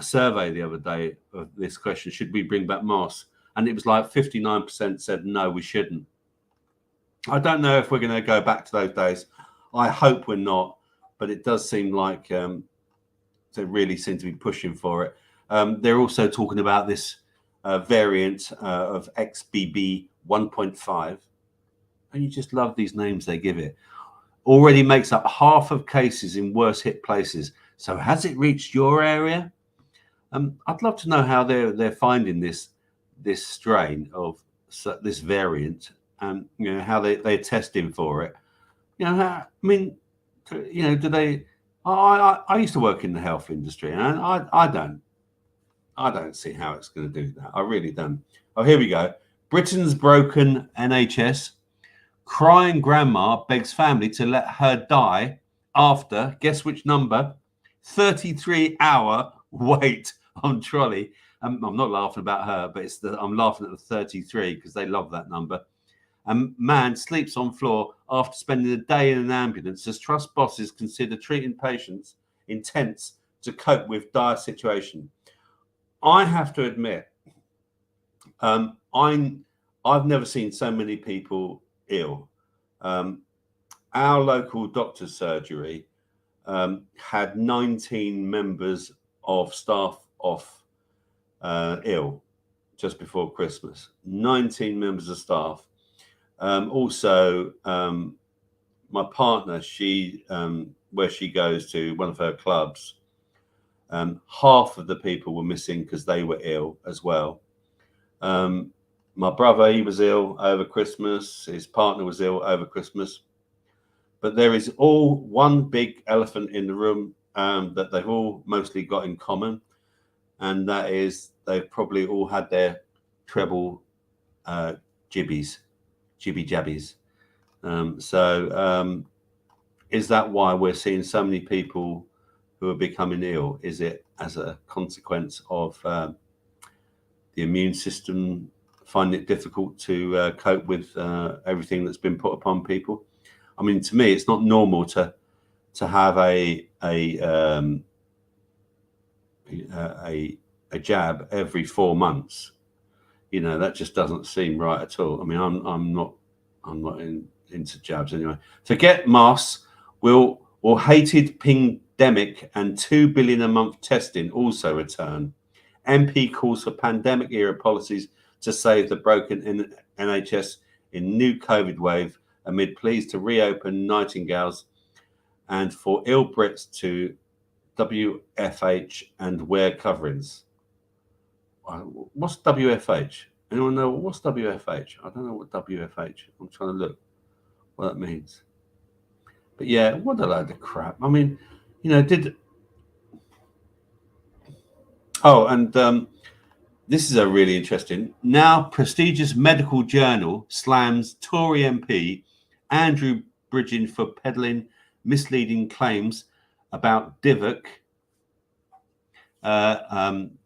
survey the other day of this question: should we bring back masks? And it was like 59% said no, we shouldn't. I don't know if we're going to go back to those days. I hope we're not, but it does seem like they really seem to be pushing for it. They're also talking about this variant of XBB 1.5, and you just love these names they give it. Already makes up half of cases in worst hit places. So has it reached your area? I'd love to know how they're finding this strain of this variant, and how they're testing for it. I mean, do they? I used to work in the health industry, and I don't see how it's going to do that. I really don't. Oh, here we go. Britain's broken NHS. Crying grandma begs family to let her die after, guess which number? 33-hour wait on trolley. I'm not laughing about her, but I'm laughing at the 33 because they love that number. A man sleeps on floor after spending a day in an ambulance as trust bosses consider treating patients in tents to cope with dire situation. I have to admit, I've never seen so many people ill. Our local doctor's surgery had 19 members of staff off ill just before Christmas. 19 members of staff. Also, my partner, where she goes to one of her clubs, half of the people were missing because they were ill as well. My brother, he was ill over Christmas. His partner was ill over Christmas. But there is all one big elephant in the room that they've all mostly got in common, and that is they've probably all had their treble jibby jabbies. Is that why we're seeing so many people who are becoming ill? Is it as a consequence of the immune system finding it difficult to cope with everything that's been put upon people? I mean, to me, it's not normal to have a jab every 4 months. That just doesn't seem right at all. I mean, I'm not into jabs anyway. Forget masks. Will hated pandemic and 2 billion a month testing also return? MP calls for pandemic era policies to save the broken NHS in new COVID wave amid pleas to reopen Nightingales and for ill Brits to WFH and wear coverings. What's WFH? Anyone know what's WFH? I don't know what WFH. I'm trying to look what that means. But yeah, what a load of crap. I mean, this is a really interesting. Now, prestigious medical journal slams Tory MP Andrew Bridgen for peddling misleading claims about Divok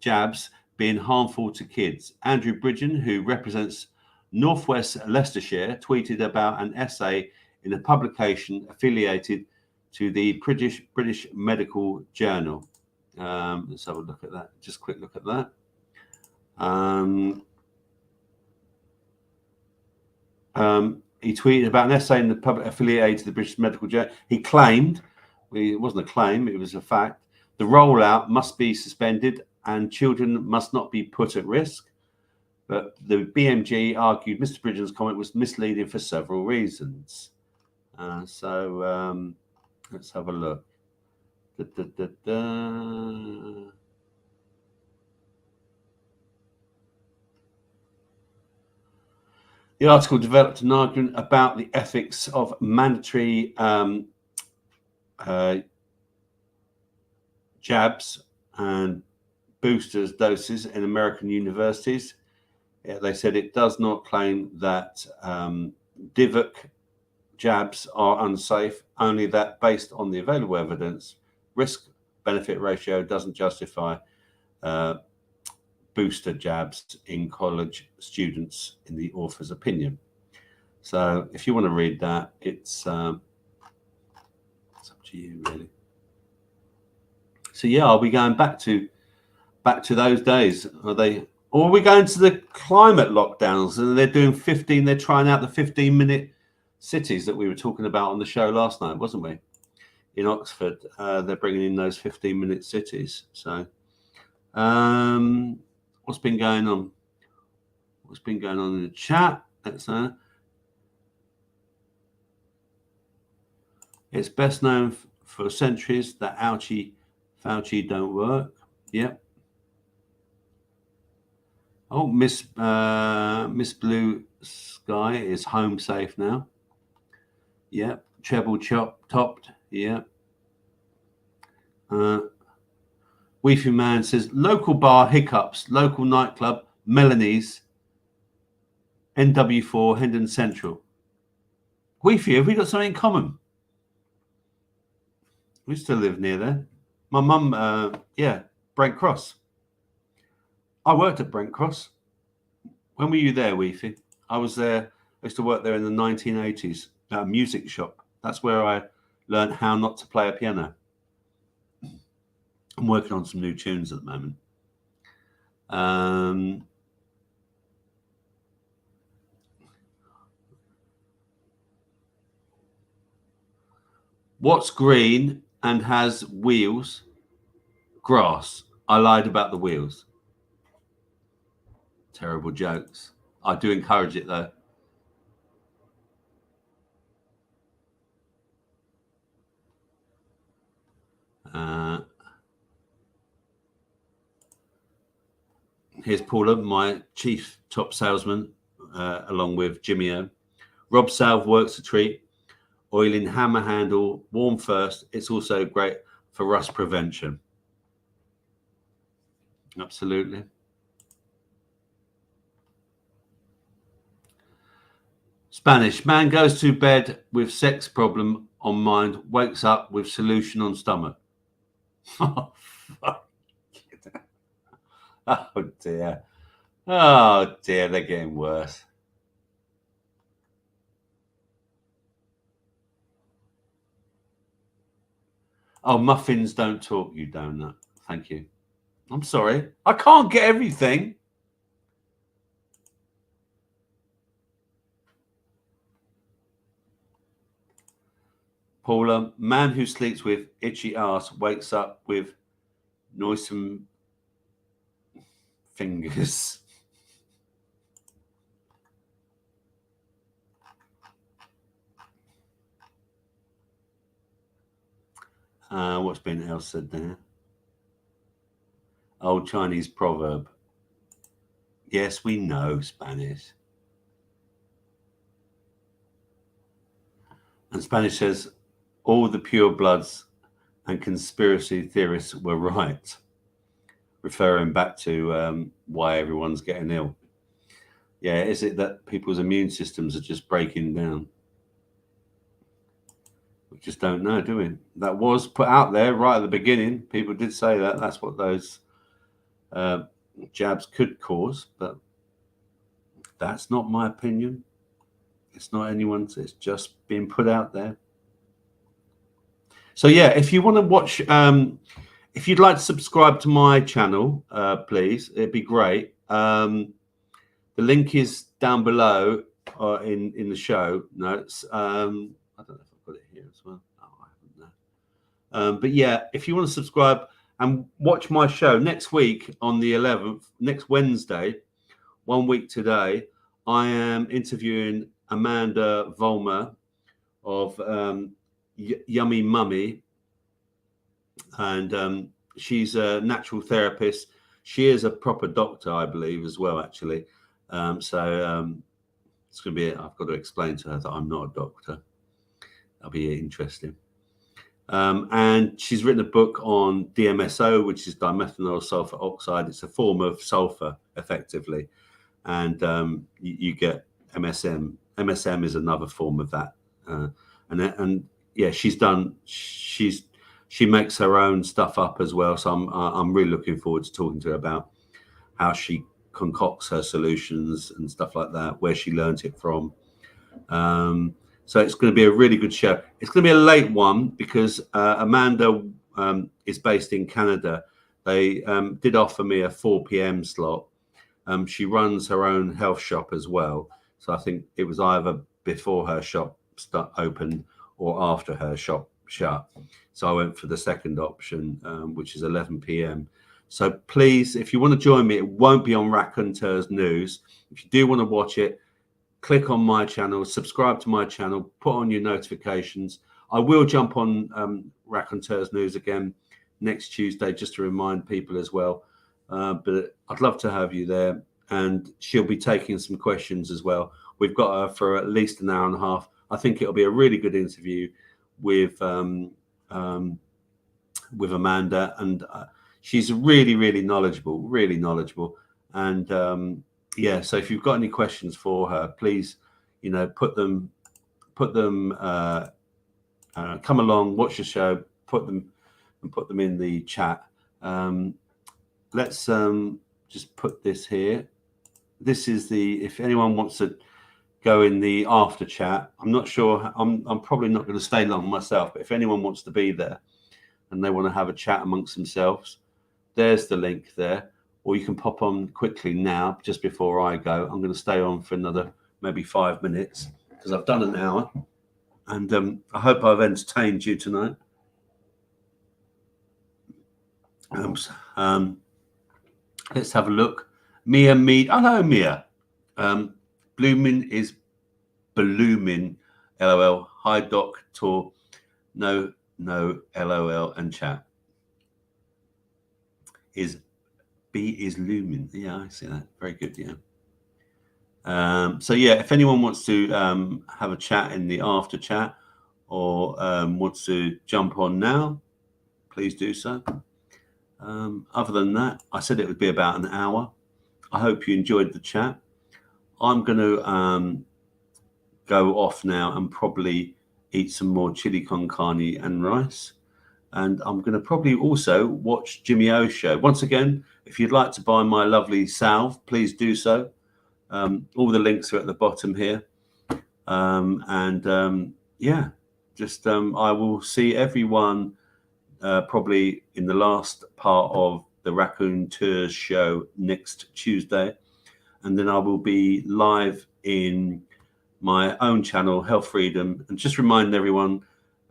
jabs being harmful to kids. Andrew Bridgen, who represents Northwest Leicestershire, tweeted about an essay in a publication affiliated to the British Medical Journal. Let's have a look at that. Just a quick look at that. He tweeted about an essay in the public affiliated to the British Medical Journal. He claimed, it wasn't a claim, it was a fact, the rollout must be suspended and children must not be put at risk. But the BMG argued Mr. Bridgen's comment was misleading for several reasons. So let's have a look. The article developed an argument about the ethics of mandatory jabs and boosters doses in American universities. They said it does not claim that DIVOC jabs are unsafe, only that based on the available evidence, risk-benefit ratio doesn't justify booster jabs in college students, in the author's opinion. So if you want to read that, it's up to you, really. So yeah, are we going back to those days? Are they, or are we going to the climate lockdowns and they're doing 15? They're trying out the 15-minute cities that we were talking about on the show last night, wasn't we? In Oxford, they're bringing in those 15-minute cities. So, what's been going on? What's been going on in the chat? It's best known for centuries that Fauci don't work. Yep. Oh, Miss Blue Sky is home safe now. Yep. Treble topped. Yep. Weefy Man says local bar hiccups, local nightclub, Melanie's, NW4, Hendon Central. Weefy, have we got something in common? We still live near there. My mum, yeah, Brent Cross. I worked at Brent Cross. When were you there, Weefy? I was there. I used to work there in the 1980s at a music shop. That's where I learned how not to play a piano. I'm working on some new tunes at the moment. What's green and has wheels? Grass. I lied about the wheels. Terrible jokes. I do encourage it though. Here's Paula, my chief top salesman, along with Jimmy O. Rob Salve works a treat. Oiling hammer handle, warm first. It's also great for rust prevention. Absolutely. Spanish man goes to bed with sex problem on mind, wakes up with solution on stomach. Oh, fuck. Oh dear. Oh dear, they're getting worse. Oh, muffins don't talk, you donut. Thank you. I'm sorry. I can't get everything. Paula, man who sleeps with itchy ass wakes up with noisome fingers. What's been else said there? Old Chinese proverb. Yes, we know Spanish. And Spanish says, all the pure bloods and conspiracy theorists were right, referring back to why everyone's getting ill. Yeah, is it that people's immune systems are just breaking down? We just don't know, do we? That was put out there right at the beginning. People did say that. That's what those jabs could cause, but that's not my opinion. It's not anyone's. It's just being put out there. So yeah, if you want to watch, if you'd like to subscribe to my channel, please, it'd be great. The link is down below in the show notes. I don't know if I've got it here as well. Oh, I haven't. But yeah, if you want to subscribe, And watch my show next week on the 11th, next Wednesday, 1 week today. I am interviewing Amanda Vollmer of Yummy Mummy, and she's a natural therapist. She is a proper doctor, I believe, as well, actually. It's going to be, I've got to explain to her that I'm not a doctor. That'll be interesting. And she's written a book on DMSO, which is dimethanol sulfur oxide. It's a form of sulfur, effectively. And you get MSM. MSM is another form of that. And yeah, she makes her own stuff up as well. So I'm really looking forward to talking to her about how she concocts her solutions and stuff like that, where she learned it from. So it's going to be a really good show. It's going to be a late one because Amanda is based in Canada. They did offer me a 4 p.m. slot. She runs her own health shop as well. So I think it was either before her shop opened or after her shop shut. So I went for the second option, which is 11 p.m. So please, if you want to join me, it won't be on Raconteurs News. If you do want to watch it, click on my channel, subscribe to my channel, put on your notifications. I will jump on Raconteurs News again next Tuesday, just to remind people as well. But I'd love to have you there, and she'll be taking some questions as well. We've got her for at least an hour and a half. I think it'll be a really good interview with Amanda, and she's really knowledgeable. And yeah, so if you've got any questions for her, please, put them. Come along, watch the show, put them in the chat. Let's just put this here. This is if anyone wants to go in the after chat. I'm not sure. I'm probably not going to stay long myself, but if anyone wants to be there and they want to have a chat amongst themselves, there's the link there. Or you can pop on quickly now, just before I go. I'm going to stay on for another maybe 5 minutes because I've done an hour, and I hope I've entertained you tonight. Let's have a look. Mia Mead. Hello, Mia. Bloomin is Bloomin. LOL. Hi, Doctor. No, LOL and chat. B is Lumen. Yeah, I see that. Very good. Yeah. So yeah, if anyone wants to have a chat in the after chat or wants to jump on now, please do so. Other than that, I said it would be about an hour. I hope you enjoyed the chat. I'm going to go off now and probably eat some more chili con carne and rice. And I'm going to probably also watch Jimmy O's show. Once again, if you'd like to buy my lovely salve, please do so. All the links are at the bottom here. Yeah, just I will see everyone probably in the last part of the Raconteurs show next Tuesday. And then I will be live in my own channel, Health Freedom. And just remind everyone,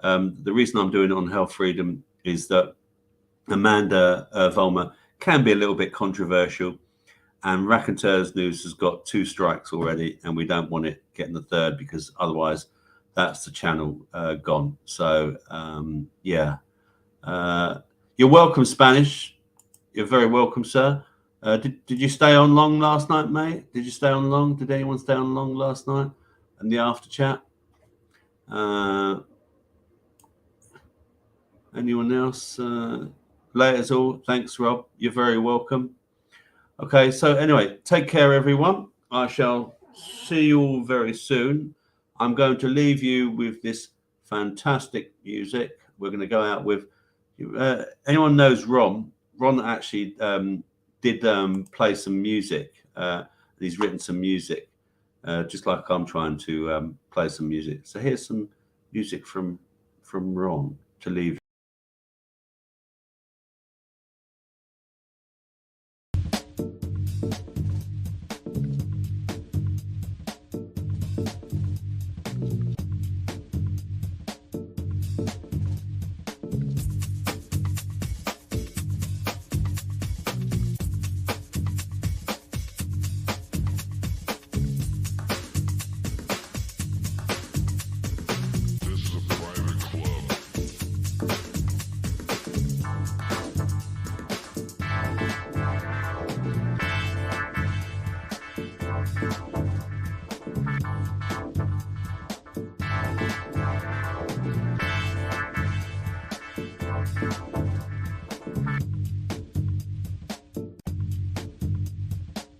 the reason I'm doing it on Health Freedom is that Amanda Vollmer can be a little bit controversial, and Raconteurs News has got 2 strikes already, and we don't want it getting the 3rd because otherwise that's the channel gone. So yeah, you're welcome, Spanish. You're very welcome, sir. Did you stay on long last night, mate? Did you stay on long? Did anyone stay on long last night? And the after chat? Anyone else? Laters all. Thanks, Rob. You're very welcome. Okay, so anyway, take care, everyone. I shall see you all very soon. I'm going to leave you with this fantastic music. We're going to go out with... anyone knows Ron? Ron actually did play some music. He's written some music, just like I'm trying to play some music. So here's some music from Ron to leave.